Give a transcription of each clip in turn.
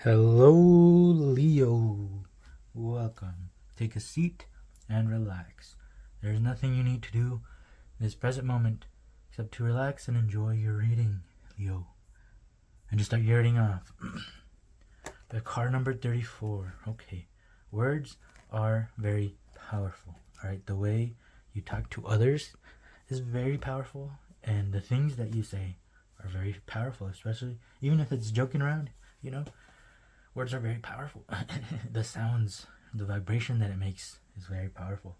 Hello, Leo. Welcome. Take a seat and relax. There's nothing you need to do in this present moment except to relax and enjoy your reading, Leo. And just start your reading off. The card number 34. Okay. Words are very powerful. Alright, the way you talk to others is very powerful, and the things that you say are very powerful, especially even if it's joking around, you know? Words are very powerful. The sounds, the vibration that it makes is very powerful.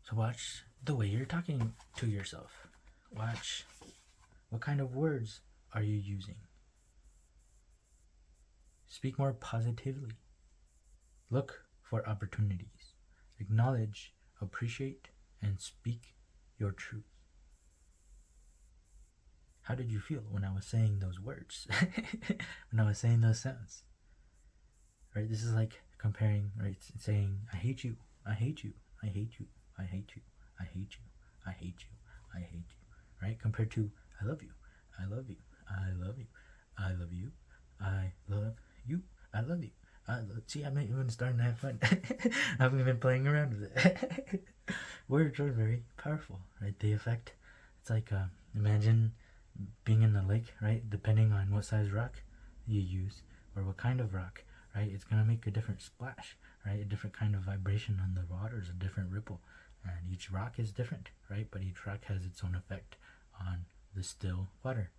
So watch the way you're talking to yourself. Watch what kind of words are you using. Speak more positively. Look for opportunities. Acknowledge, appreciate, and speak your truth. How did you feel when I was saying those words? When I was saying those sounds? Right? This is like comparing, right? Saying, I hate you, I hate you, I hate you, I hate you, I hate you, I hate you, I hate you. Right? Compared to, I love you, I love you, I love you, I love you, I love you, I love you. See, I'm even starting to have fun. I haven't been playing around with it. Words are very powerful, right? They affect. It's like imagine being in the lake, right? Depending on what size rock you use or what kind of rock, right? It's gonna make a different splash, right? A different kind of vibration on the waters, a different ripple, and each rock is different, right? But each rock has its own effect on the still water.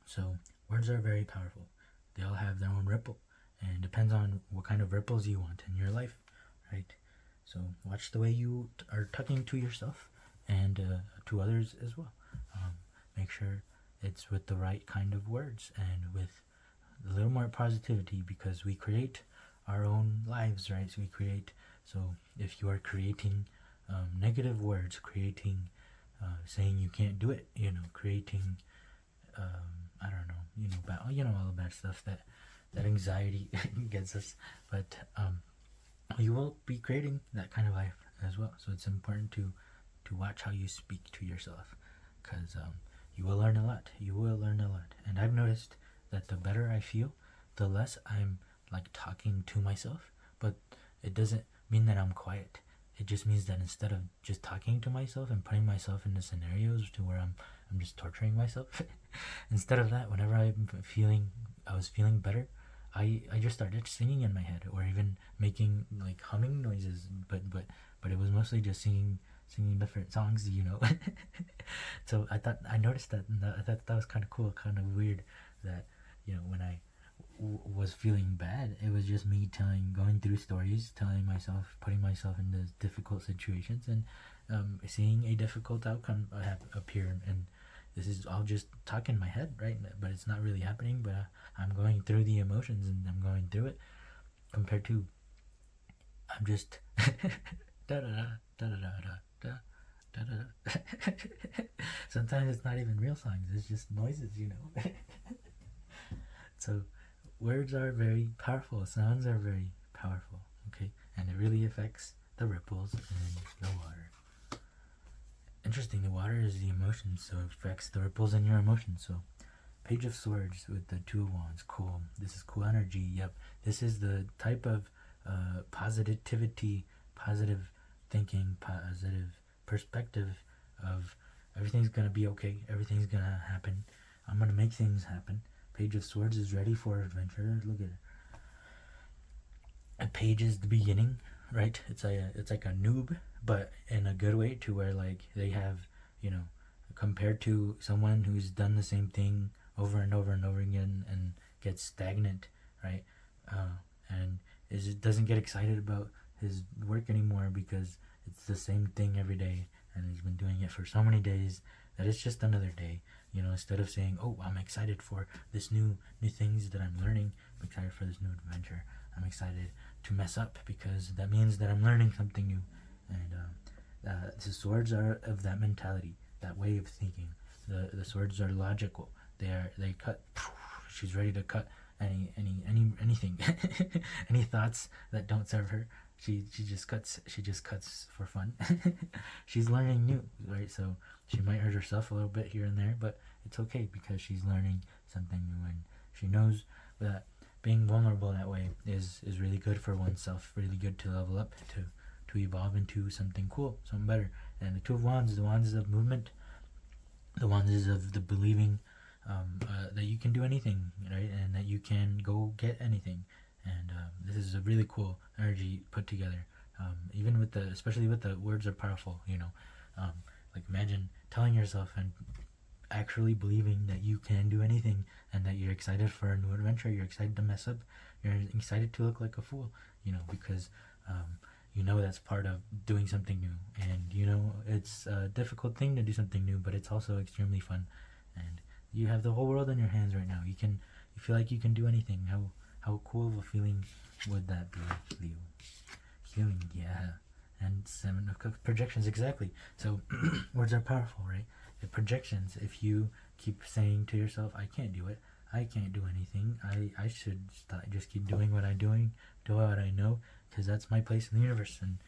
So words are very powerful. They all have their own ripple, and it depends on what kind of ripples you want in your life, right? So watch the way you are talking to yourself and to others as well. Make sure it's with the right kind of words and with a little more positivity, because we create our own lives, right? So we create. So if you are creating negative words, creating saying you can't do it, creating I don't know, all the bad stuff that anxiety gets us, but you will be creating that kind of life as well. So it's important to watch how you speak to yourself, because you will learn a lot. You will learn a lot, and I've noticed that the better I feel, the less I'm like talking to myself. But it doesn't mean that I'm quiet. It just means that instead of just talking to myself and putting myself into scenarios to where I'm just torturing myself, instead of that, whenever I was feeling better, I just started singing in my head, or even making like humming noises, but it was mostly just singing different songs. So I noticed that, and I thought that was kind of cool, kind of weird, that when I was feeling bad, it was just me going through stories, telling myself, putting myself into difficult situations, and seeing a difficult outcome appear. And this is all just talk in my head, right? But it's not really happening. But I'm going through the emotions, and I'm going through it. Compared to, I'm just da da da da da da da. Da, da, da. Sometimes it's not even real songs, it's just noises. So words are very powerful, sounds are very powerful, okay? And it really affects the ripples in the water. Interesting, the water is the emotions, so it affects the ripples in your emotions. So Page of Swords with the Two of Wands, cool. This is cool energy, yep. This is the type of positivity, positive thinking, positive perspective of everything's gonna be okay, everything's gonna happen, I'm gonna make things happen. Page of Swords is ready for adventure. Look at it. A page is the beginning, right? It's like a noob, but in a good way, to where like they have, compared to someone who's done the same thing over and over and over again and gets stagnant, right? And doesn't get excited about his work anymore, because it's the same thing every day, and he's been doing it for so many days that it's just another day. Instead of saying, "Oh, I'm excited for this new things that I'm learning. I'm excited for this new adventure. I'm excited to mess up, because that means that I'm learning something new." And the swords are of that mentality, that way of thinking. The swords are logical. They cut. She's ready to cut anything, any thoughts that don't serve her. She just cuts for fun. She's learning new, right? So she might hurt herself a little bit here and there, but it's okay, because she's learning something new, and she knows that being vulnerable that way is really good for oneself, really good to level up, to evolve into something cool, something better. And the Two of Wands, the Wands of movement, the Wands of the believing that you can do anything, right, and that you can go get anything. And this is a really cool energy put together. Even with the, especially with the words are powerful, like imagine telling yourself and actually believing that you can do anything, and that you're excited for a new adventure, you're excited to mess up, you're excited to look like a fool, because that's part of doing something new. And it's a difficult thing to do something new, but it's also extremely fun. And you have the whole world in your hands right now. You feel like you can do anything. How cool of a feeling would that be, Leo? Healing, yeah. And 7 of projections, exactly. So words are powerful, right? The projections, if you keep saying to yourself, I can't do it, I can't do anything, I should just keep doing what I'm doing, do what I know, because that's my place in the universe. And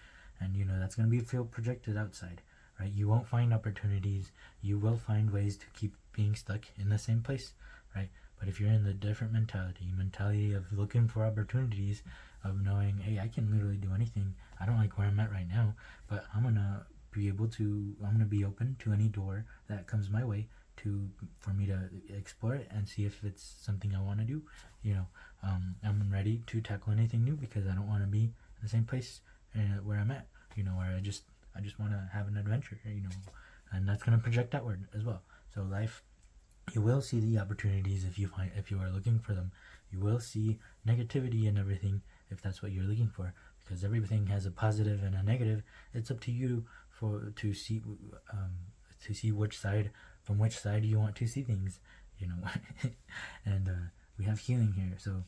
that's going to feel projected outside, right? You won't find opportunities, you will find ways to keep being stuck in the same place, right? But if you're in the different mentality of looking for opportunities, of knowing, hey, I can literally do anything, I don't like where I'm at right now, but I'm gonna be open to any door that comes my way for me to explore it and see if it's something I want to do. I'm ready to tackle anything new, because I don't want to be in the same place where I'm at, where I just want to have an adventure, and that's going to project outward as well. So life, you will see the opportunities if you are looking for them. You will see negativity and everything if that's what you're looking for, because everything has a positive and a negative. It's up to you to see from which side you want to see things, and we have healing here. So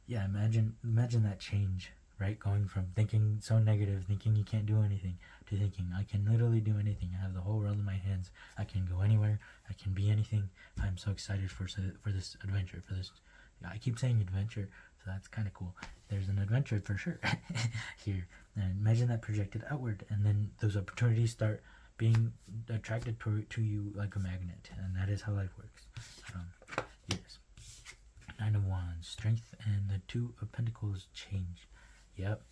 imagine that change, right? Going from thinking so negative, thinking you can't do anything, to thinking I can literally do anything. I have the whole world in my hands. I can go anywhere. I can be anything. I'm so excited for this adventure. I keep saying adventure, so that's kind of cool. There's an adventure for sure here. And imagine that projected outward, and then those opportunities start being attracted to you like a magnet, and that is how life works. Yes. 9 of Wands, strength, and the 2 of Pentacles, change. Yep.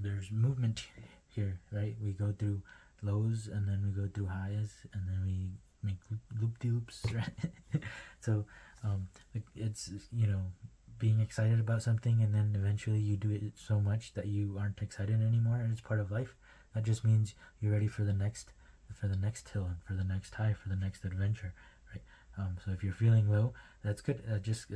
There's movement here, right? We go through lows, and then we go through highs, and then we make loop-de-loops, right? So it's being excited about something, and then eventually you do it so much that you aren't excited anymore, and it's part of life. That just means you're ready for the next hill, and for the next high, for the next adventure, right? So if you're feeling low, that's good. Just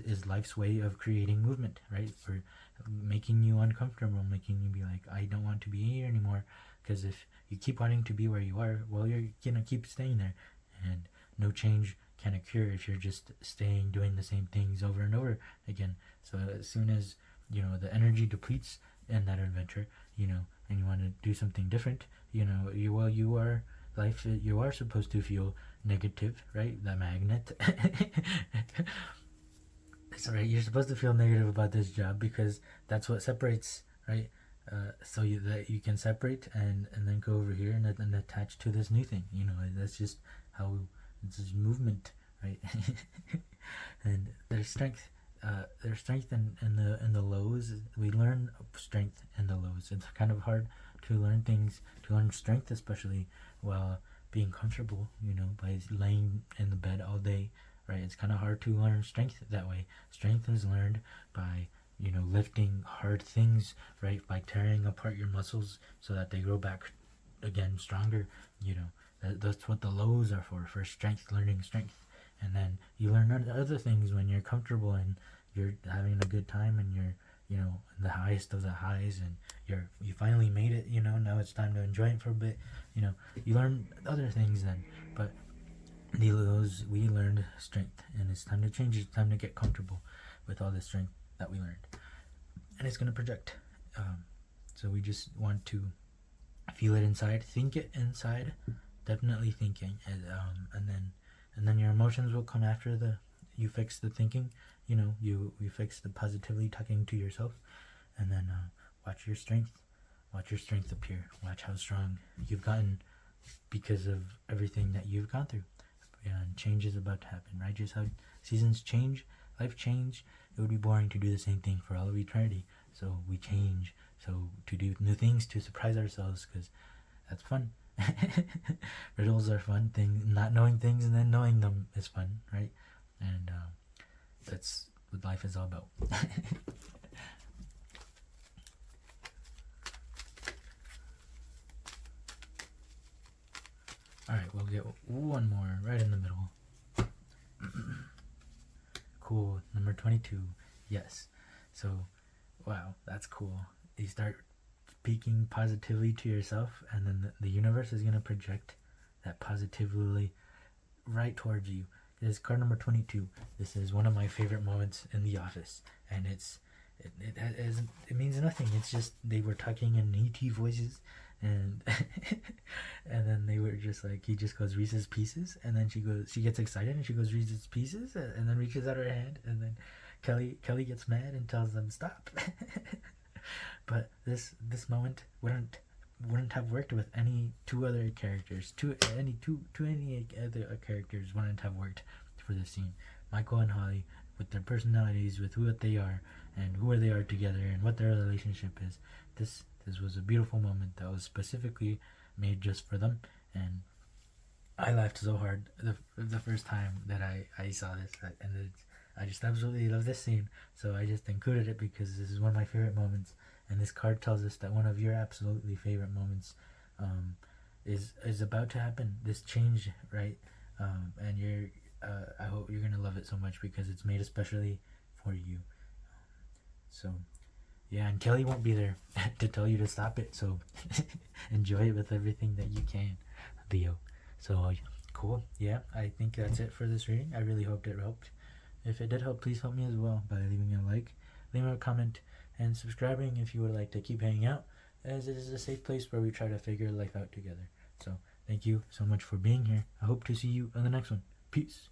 is life's way of creating movement, right? For making you uncomfortable, making you be like, I don't want to be here anymore. Because if you keep wanting to be where you are, well, you're gonna keep staying there, and no change can occur if you're just doing the same things over and over again. So as soon as the energy depletes in that adventure, and you want to do something different, you are supposed to feel negative, right? The magnet. That's right. You're supposed to feel negative about this job, because that's what separates, right? So that you can separate and then go over here and attach to this new thing. That's just how it's just movement, right? And there's strength. There's strength in the lows. We learn strength in the lows. It's kind of hard to learn strength, especially while being comfortable, by laying in the bed all day, right? It's kind of hard to learn strength that way. Strength is learned by lifting hard things, right? By tearing apart your muscles so that they grow back again stronger. That's what the lows are for strength, learning strength. And then you learn other things when you're comfortable and you're having a good time, and you're in the highest of the highs, and you finally made it. Now it's time to enjoy it for a bit. You learn other things then. But the lows, we learned strength, and it's time to change. It's time to get comfortable with all the strength that we learned, and it's going to project. So we just want to feel it inside, think it inside, definitely thinking, and then your emotions will come after you fix the thinking. You fix the positively talking to yourself, and then watch your strength appear. Watch how strong you've gotten because of everything that you've gone through. And change is about to happen, right? Just how seasons change, life change. It would be boring to do the same thing for all of eternity. So we change. So to do new things, to surprise ourselves, because that's fun. Riddles are fun. Not knowing things and then knowing them is fun, right? And that's what life is all about. Alright, we'll get one more right in the middle. Cool. Number 22. Yes. So, wow, that's cool. You start speaking positively to yourself, and then the universe is going to project that positively right towards you. This is card number 22. This is one of my favorite moments in The Office, and it means nothing. It's just they were talking in ET voices, and and then they were just like, he just goes Reese's Pieces, and then she gets excited and she goes Reese's Pieces, and then reaches out her hand, and then Kelly gets mad and tells them stop. But this moment wouldn't have worked with any two other characters. Any other characters wouldn't have worked for this scene. Michael and Holly, with their personalities, with who they are, and who they are together, and what their relationship is. This was a beautiful moment that was specifically made just for them, and I laughed so hard the first time that I saw this, and I just absolutely love this scene, so I just included it because this is one of my favorite moments, and this card tells us that one of your absolutely favorite moments is about to happen. This change, right? And I hope you're gonna love it so much because it's made especially for you. So, yeah, and Kelly won't be there to tell you to stop it, so enjoy it with everything that you can, Theo. So, cool. Yeah, I think that's it for this reading. I really hoped it helped. If it did help, please help me as well by leaving a like, leaving a comment, and subscribing if you would like to keep hanging out, as it is a safe place where we try to figure life out together. So, thank you so much for being here. I hope to see you on the next one. Peace.